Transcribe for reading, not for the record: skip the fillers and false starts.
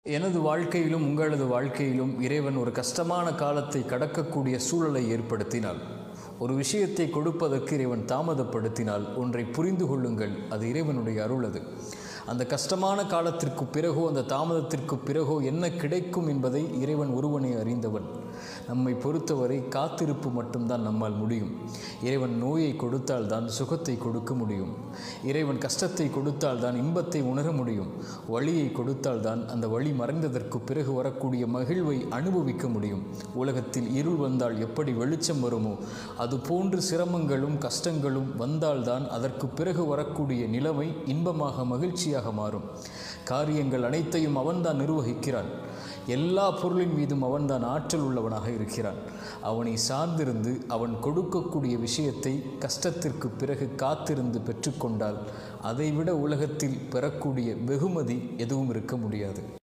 எனது வாழ்க்கையிலும் உங்களது வாழ்க்கையிலும் இறைவன் ஒரு கஷ்டமான காலத்தை கடக்கக்கூடிய சூழலை ஏற்படுத்தினால், ஒரு விஷயத்தை கொடுப்பதற்கு இறைவன் தாமதப்படுத்தினால் ஒன்றை புரிந்து கொள்ளுங்கள், அது இறைவனுடைய அருள். அது அந்த கஷ்டமான காலத்திற்கு பிறகோ அந்த தாமதத்திற்கு பிறகோ என்ன கிடைக்கும் என்பதை இறைவன் ஒருவனே அறிந்தவன். நம்மை பொறுத்தவரை காத்திருப்பு மட்டும்தான் நம்மால் முடியும். இறைவன் நோயை கொடுத்தால் தான் சுகத்தை கொடுக்க முடியும். இறைவன் கஷ்டத்தை கொடுத்தால் தான் இன்பத்தை உணர முடியும். வழியை கொடுத்தால் தான் அந்த வழி மறைந்ததற்கு பிறகு வரக்கூடிய மகிழ்வை அனுபவிக்க முடியும். உலகத்தில் இருள் வந்தால் எப்படி வெளிச்சம் வருமோ அதுபோன்று சிரமங்களும் கஷ்டங்களும் வந்தால்தான் அதற்கு பிறகு வரக்கூடிய நிலைமை இன்பமாக மகிழ்ச்சியாக மாறும். காரியங்கள் அனைத்தையும் அவன்தான் நிர்வகிக்கிறான். எல்லா பொருளின் மீதும் அவன்தான் ஆற்றல் உள்ளவனாக இருக்கிறான். அவனை சார்ந்திருந்து அவன் கொடுக்கக்கூடிய விஷயத்தை கஷ்டத்திற்கு பிறகு காத்திருந்து பெற்றுக்கொண்டால் அதைவிட உலகத்தில் பெறக்கூடிய வெகுமதி எதுவும் இருக்க முடியாது.